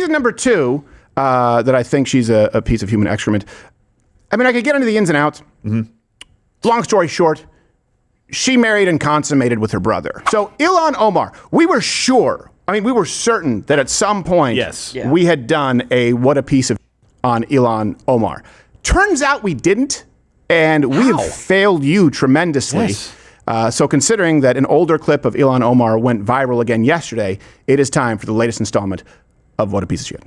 Reason number two that I think she's a piece of human excrement. I mean, I could get into the ins and outs. Long story short, she married and consummated with her brother. So Ilhan Omar, we were certain that at some point we had done a what a piece of on Ilhan Omar. Turns out we didn't, and we have failed you tremendously. So considering that an older clip of Ilhan Omar went viral again yesterday, it is time for the latest installment of What a Piece of Shit.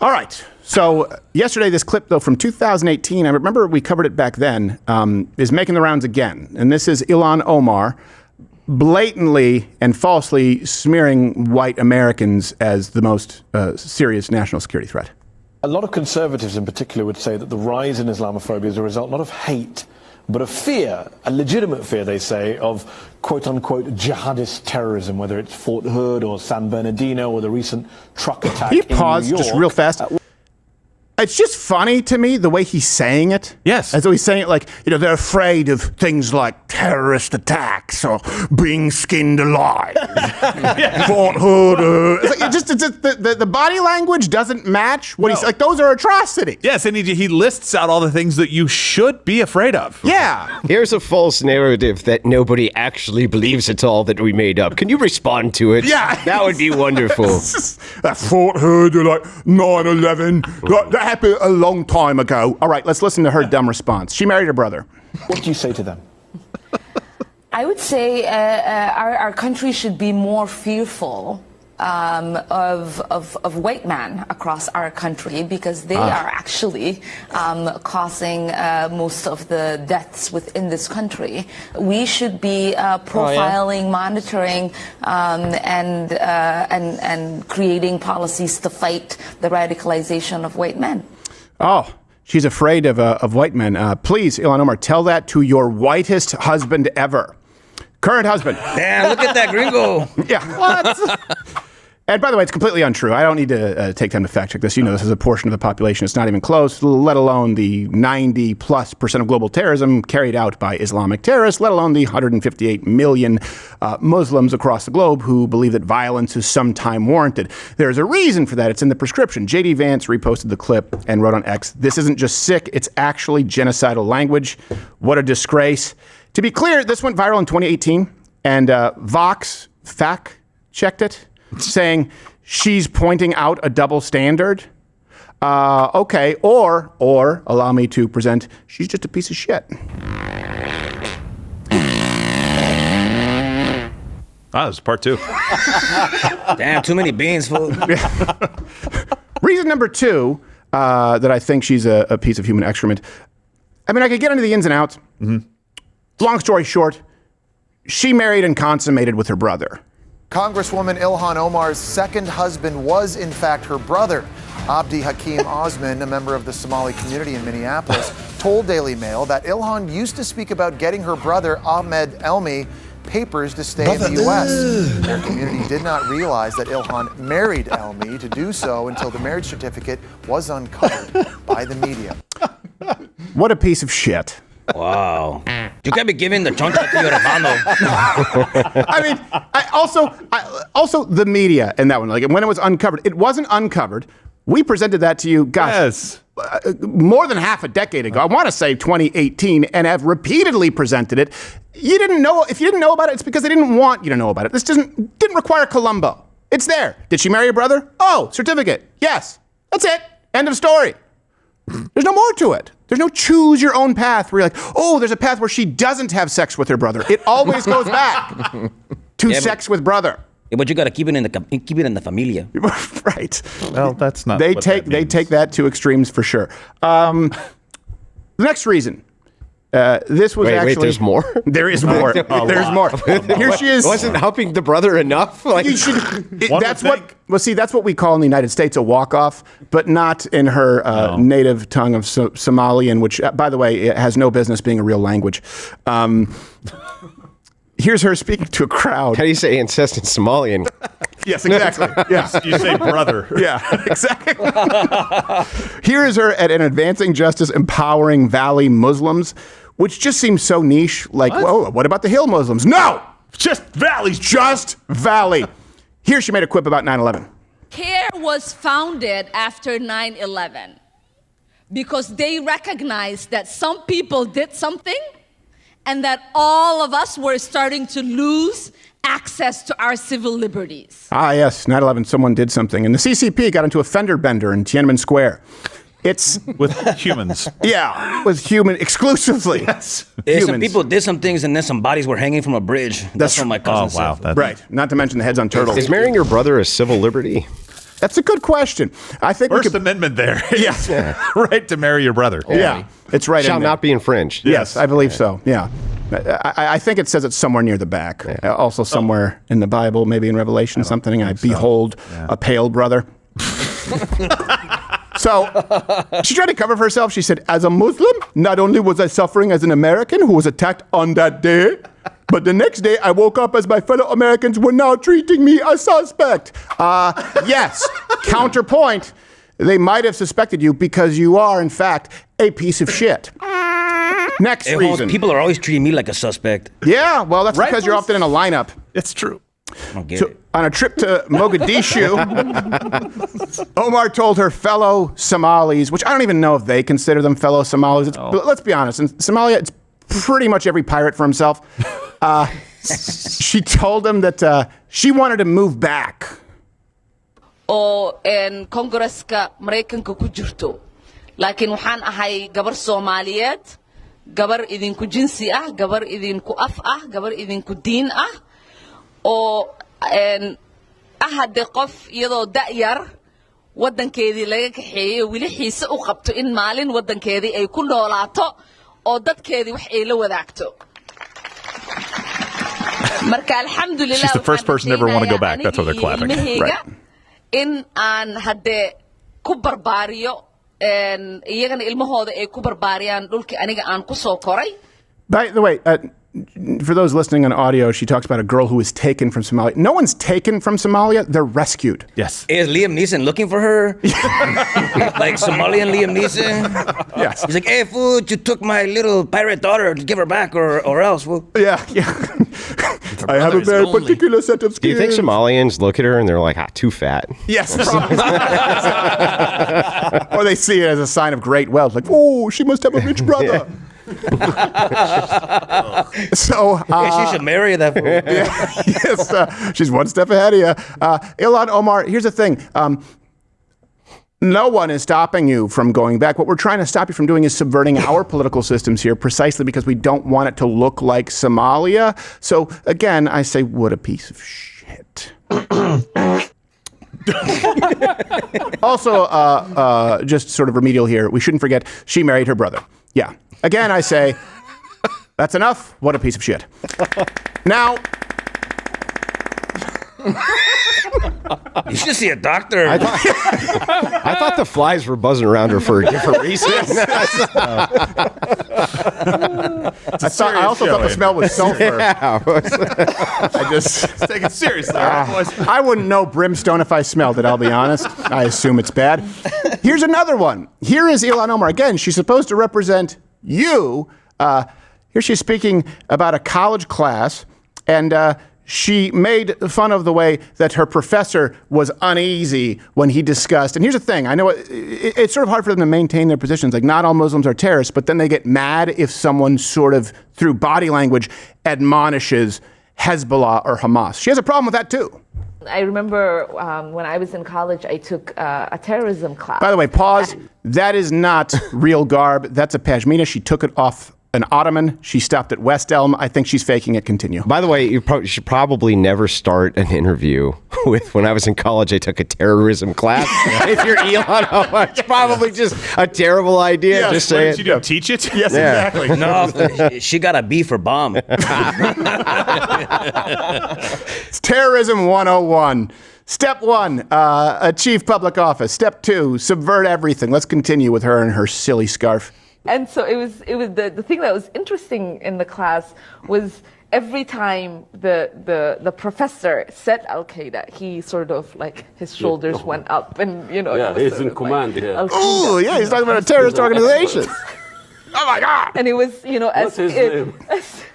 All right. So yesterday, this clip, though, from 2018, I remember we covered it back then, is making the rounds again. And this is Ilhan Omar blatantly and falsely smearing white Americans as the most serious national security threat. A lot of conservatives in particular would say that the rise in Islamophobia is a result not of hate, but of fear, a legitimate fear, they say, of quote-unquote jihadist terrorism, whether it's Fort Hood or San Bernardino or the recent truck attack in New York. Can you pause just real fast? It's just funny to me the way he's saying it. Yes. As though he's saying it like, they're afraid of things like terrorist attacks or being skinned alive. Fort Hood. It's like, the body language doesn't match what he's like. Those are atrocities. Yes, and he lists out all the things that you should be afraid of. Yeah. Here's a false narrative that nobody actually believes at all that we made up. Can you respond to it? Yeah. That would be wonderful. That Fort Hood, like 9/11, that happened a long time ago. All right, let's listen to her dumb response. She married her brother. What do you say to them? I would say our country should be more fearful of white men across our country because they are actually causing most of the deaths within this country. We should be profiling, monitoring, and creating policies to fight the radicalization of white men. Oh, she's afraid of white men. Please, Ilhan Omar, tell that to your whitest husband ever. Current husband. Damn, look at that gringo. Yeah. What? And by the way, it's completely untrue. I don't need to take time to fact check this. You know, this is a portion of the population. It's not even close, let alone the 90+% of global terrorism carried out by Islamic terrorists, let alone the 158 million Muslims across the globe who believe that violence is sometime warranted. There's a reason for that. It's in the prescription. J.D. Vance reposted the clip and wrote on X, "This isn't just sick, it's actually genocidal language. What a disgrace." To be clear, this went viral in 2018, and Vox fact-checked it, saying she's pointing out a double standard. Okay, or allow me to present, she's just a piece of shit. Ah, this is part two. Damn, too many beans, fool. Reason number two that I think she's a piece of human excrement. I mean, I could get into the ins and outs. Long story short, she married and consummated with her brother. Congresswoman Ilhan Omar's second husband was, in fact, her brother. Abdi Hakim Osman, a member of the Somali community in Minneapolis, told Daily Mail that Ilhan used to speak about getting her brother, Ahmed Elmi, papers to stay in the U.S. Their community did not realize that Ilhan married Elmi to do so until the marriage certificate was uncovered by the media. What a piece of shit. Wow. You can't be giving the choncha to your hermano. I mean, also the media in that one, like when it was uncovered, it wasn't uncovered. We presented that to you, gosh, more than half a decade ago. I want to say 2018, and have repeatedly presented it. You didn't know. If you didn't know about it, it's because they didn't want you to know about it. This didn't require Columbo. It's there. Did she marry her brother? Oh, certificate. Yes. That's it. End of story. There's no more to it. There's no choose your own path where you're like, oh, there's a path where she doesn't have sex with her brother. It always goes back to sex with brother. Yeah, but you gotta keep it in the familia. Right. Well, that's not. They take that to extremes for sure. The next reason. This was actually. Wait, there's more? There is more. There's more. Here she is. Wasn't helping the brother enough? Like, that's what. Well, see, that's what we call in the United States a walk-off, but not in her native tongue of Somalian, which, by the way, it has no business being a real language. Here's her speaking to a crowd. How do you say incest in Somalian? Yes, exactly. Yes. You say brother. Yeah, exactly. Here is her at an Advancing Justice Empowering Valley Muslims. which just seems so niche. Like, whoa, what about the Hill Muslims? No! Just valleys. Just Valley. Here she made a quip about 9/11. CARE was founded after 9/11 because they recognized that some people did something and that all of us were starting to lose access to our civil liberties. Ah, yes, 9/11, someone did something. And the CCP got into a fender bender in Tiananmen Square. It's With humans. Yeah, with human exclusively. Yes. Some Humans. people did some things and then some bodies were hanging from a bridge. That's what my cousin Oh, wow. said. Right. Not to mention the heads on turtles. Is marrying your brother a civil liberty? That's a good question. I think First we could, Amendment there. Yes. Right to marry your brother. Yeah, it's right Shall in there. not be infringed. Yes, I believe so. Yeah. I think it says it's somewhere near the back. Also somewhere in the Bible, maybe in Revelation, something. I behold a pale brother. So she tried to cover for herself. She said, as a Muslim, not only was I suffering as an American who was attacked on that day, but the next day I woke up as my fellow Americans were now treating me as suspect. Yes, counterpoint. They might have suspected you because you are, in fact, a piece of shit. Next Hey, Holmes, reason. people are always treating me like a suspect. Yeah, well, that's because you're often in a lineup. It's true. I don't get So, it. on a trip to Mogadishu, Omar told her fellow Somalis, which I don't even know if they consider them fellow Somalis. But let's be honest, in Somalia, it's pretty much every pirate for himself. She told them that she wanted to move back. oo Congress-ka Mareykanka ku jirto laakiin waxaan ahay gabar Soomaaliyeed gabar idinku jinsi ah gabar idinku af ah gabar idinku diin ah oo hadde qof iyadoo da'yar wadankeedii laga kaxeeyay wili xiise u qabto in maalin wadankeedii ay ku noolaato oo dadkeedii wax ay la wadaagto marka alxamdulillah She's the first person to ever want to go back. That's why they're clapping. Right. in aan hadde ku barbaariyo iyagana ilmahooda ay ku barbaariyaan dhulkii aniga aan ku soo koray. By the way, for those listening on audio, she talks about a girl who was taken from Somalia. No one's taken from Somalia. They're rescued. Yes. Is Liam Neeson looking for her? Like Somalian Liam Neeson? Yes. He's like, hey, fool, you took my little pirate daughter. Give her back or else, fool. Yeah, yeah. I have a is very lonely. particular set of skills. Do you think Somalians look at her and they're like, too fat? Yes, probably. Or they see it as a sign of great wealth. Like, oh, she must have a rich brother. So, Hey, she should marry that fool. yes, she's one step ahead of you. Ilhan Omar, here's the thing. No one is stopping you from going back. What we're trying to stop you from doing is subverting our political systems here precisely because we don't want it to look like Somalia. So, again, I say, what a piece of shit. Also, just sort of remedial here, we shouldn't forget she married her brother. Yeah. Again, I say, that's enough. What a piece of shit. Now, You should see a doctor. I thought the flies were buzzing around her for a different reason. I also thought the smell was sulfur. I just Take it seriously, all right, boys? I wouldn't know brimstone if I smelled it, I'll be honest. I assume it's bad. Here's another one. Here is Ilhan Omar. Again, she's supposed to represent you. Here she's speaking about a college class, and she made fun of the way that her professor was uneasy when he discussed. And here's the thing. I know it's sort of hard for them to maintain their positions. Like, not all Muslims are terrorists, but then they get mad if someone sort of, through body language, admonishes Hezbollah or Hamas. She has a problem with that, too. I remember when I was in college, I took a terrorism class. By the way, pause. That is not real garb. That's a pashmina. She took it off an ottoman. She stopped at West Elm. I think she's faking it. Continue. By the way, you should probably never start an interview with, when I was in college, I took a terrorism class. If you're Elon, it's probably just a terrible idea. Yes, Just What say did you it. do? Teach it? Yes, Yeah. exactly. No, she got a B for bomb. It's Terrorism 101. Step 1, achieve public office. Step 2, subvert everything. Let's continue with her and her silly scarf. And so it was the thing that was interesting in the class was every time the professor said Al Qaeda, he sort of like his shoulders went up, and Yeah, it was he's sort in of command, like, yeah. Al Qaeda. Oh, yeah, he's talking about a terrorist organization. Oh my God! And it was, you know, What's his name?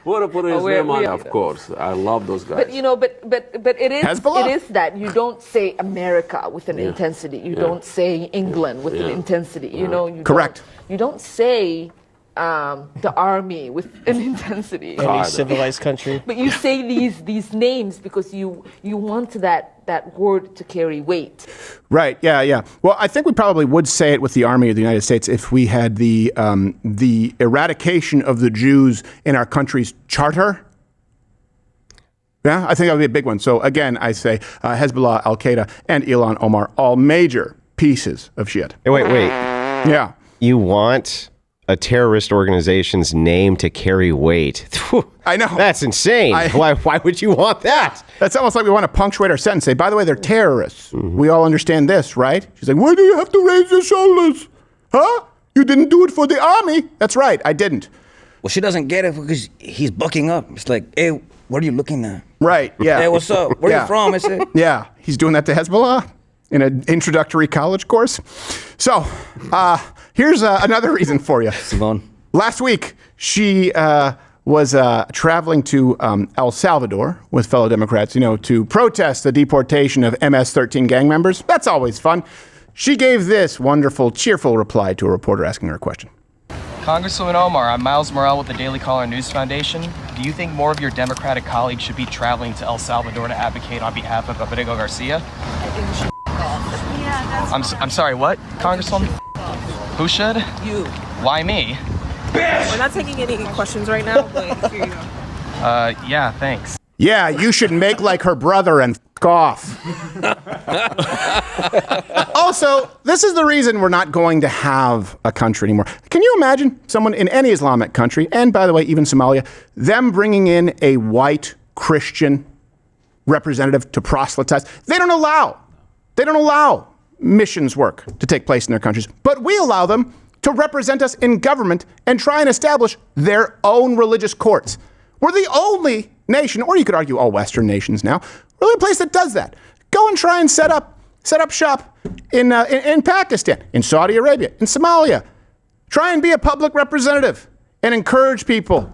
What to put his name on? Of course, I love those guys. But you know, but it is Hezbollah? it is that you don't say America with an intensity. You don't say England with an intensity. You know, Correct. You don't say the army with an intensity. Any civilized country. But you say these names because you want that word to carry weight. Right. Yeah. Well, I think we probably would say it with the Army of the United States if we had the eradication of the Jews in our country's charter. Yeah, I think that would be a big one. So again, I say Hezbollah, Al Qaeda, and Ilhan Omar, all major pieces of shit. Hey, wait. Yeah. You want a terrorist organization's name to carry weight? I know. That's insane. Why would you want that? That's almost like we want to punctuate our sentence. Say, by the way, they're terrorists. We all understand this, right? She's like, why do you have to raise your shoulders? Huh? You didn't do it for the army. That's right. I didn't. Well, she doesn't get it because he's bucking up. It's like, hey, what are you looking at? Right. Yeah. Hey, what's up? Where you from? I said. Yeah. He's doing that to Hezbollah in an introductory college course. So, here's another reason for you. Simone. Last week, she was traveling to El Salvador with fellow Democrats, to protest the deportation of MS-13 gang members. That's always fun. She gave this wonderful, cheerful reply to a reporter asking her a question. Congresswoman Omar, I'm Miles Morrell with the Daily Caller News Foundation. Do you think more of your Democratic colleagues should be traveling to El Salvador to advocate on behalf of Rodrigo Garcia? I'm sorry, what, Congresswoman? Who should? You. Why me? We're not taking any questions right now, but here you go. Yeah, thanks. Yeah, you should make like her brother and f*** off. Also, this is the reason we're not going to have a country anymore. Can you imagine someone in any Islamic country, and by the way, even Somalia, them bringing in a white Christian representative to proselytize? They don't allow missions work to take place in their countries, but we allow them to represent us in government and try and establish their own religious courts. We're the only nation, or you could argue all Western nations now, we're the only place that does that. Go and try and set up shop in Pakistan, in Saudi Arabia, in Somalia. Try and be a public representative and encourage people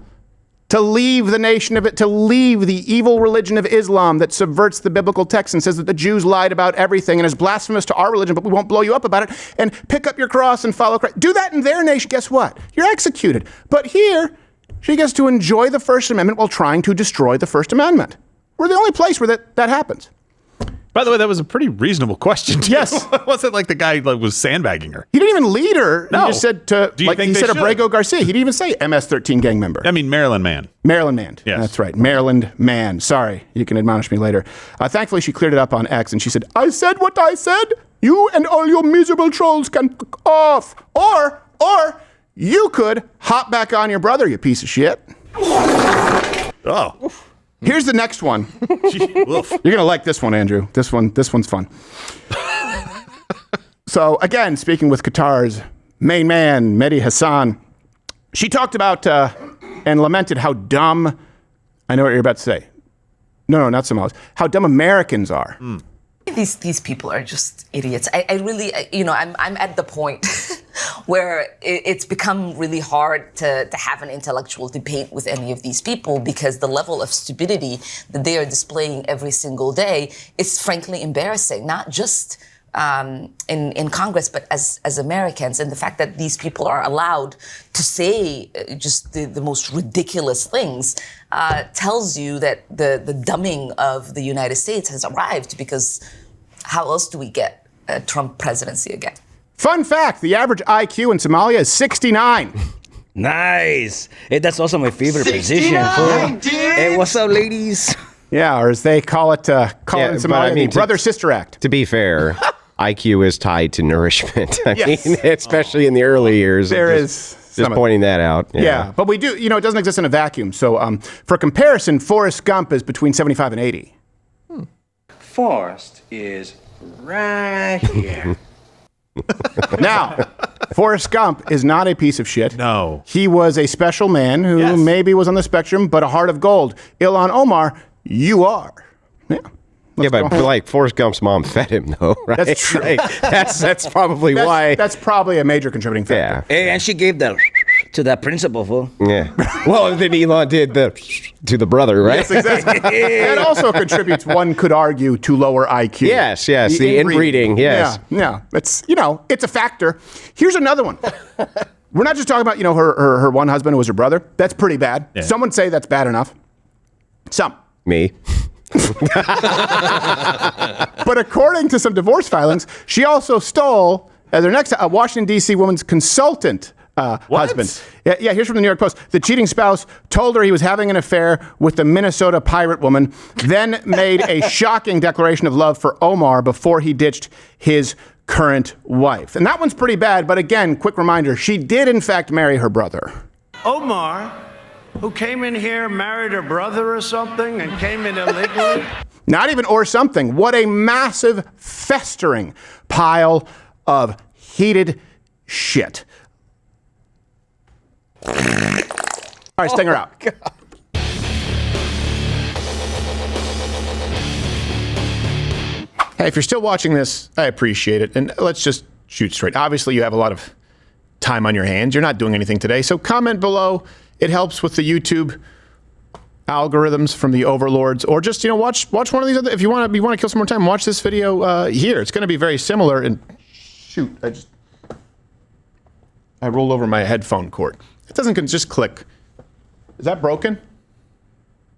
to leave the nation of it, to leave the evil religion of Islam that subverts the biblical text and says that the Jews lied about everything and is blasphemous to our religion, but we won't blow you up about it, and pick up your cross and follow Christ. Do that in their nation. Guess what? You're executed. But here, she gets to enjoy the First Amendment while trying to destroy the First Amendment. We're the only place where that happens. By the way, that was a pretty reasonable question, too. Yes. It wasn't like the guy was sandbagging her. He didn't even lead her. No. He just said Abrego Garcia. He didn't even say MS-13 gang member. I mean, Maryland man. Maryland man. Yes. That's right. Maryland man. Sorry. You can admonish me later. Thankfully, she cleared it up on X, and she said, I said what I said. You and all your miserable trolls can off. Or you could hop back on your brother, you piece of shit. Oh. Here's the next one. You're going to like this one, Andrew. This one's fun. So, again, speaking with Qatar's main man, Mehdi Hassan, she talked about and lamented how dumb, I know what you're about to say. No, not Somalis. How dumb Americans are. These people are just idiots. I really, I'm at the point where it's become really hard to have an intellectual debate with any of these people because the level of stupidity that they are displaying every single day is frankly embarrassing, not just in Congress, but as Americans. And the fact that these people are allowed to say just the most ridiculous things tells you that the dumbing of the United States has arrived, because how else do we get a Trump presidency again? Fun fact, the average IQ in Somalia is 69. Nice. Hey, that's also my favorite position. Hey, what's up, ladies? Yeah, or as they call it in Somalia, the brother-sister act. To be fair, IQ is tied to nourishment. I Yes. mean, especially in the early years. There Just some of pointing that out. Yeah, but we do, it doesn't exist in a vacuum. So for comparison, Forrest Gump is between 75 and 80. Forrest is right here. Now, Forrest Gump is not a piece of shit. No. He was a special man who maybe was on the spectrum, but a heart of gold. Ilhan Omar, you are. Yeah. But like Forrest Gump's mom fed him, though, right? That's true. Like, that's probably why. That's probably a major contributing factor. Hey, and she gave that To that principle, fool. Yeah. Well, then Elon did to the brother, right? Yes, exactly. That also contributes, one could argue, to lower IQ. Yes, the inbreeding, yes. Yeah. It's, it's a factor. Here's another one. We're not just talking about, her one husband who was her brother. That's pretty bad. Yeah. Some would say that's bad enough. Some. Me. But according to some divorce filings, she also stole, as her next, a Washington, D.C. woman's consultant husband. Yeah, here's from the New York Post. The cheating spouse told her he was having an affair with the Minnesota pirate woman, then made a shocking declaration of love for Omar before he ditched his current wife. And that one's pretty bad, but again, quick reminder, she did in fact marry her brother. Omar, who came in here, married her brother or something, and came in illegally? Not even or something. What a massive, festering pile of heated shit. All right, sting her out. God. Hey, if you're still watching this, I appreciate it. And let's just shoot straight. Obviously, you have a lot of time on your hands. You're not doing anything today. So comment below. It helps with the YouTube algorithms from the overlords. Or just, watch one of these other. If you want to kill some more time, watch this video here. It's going to be very similar. And shoot, I rolled over my headphone cord. It doesn't just click. Is that broken?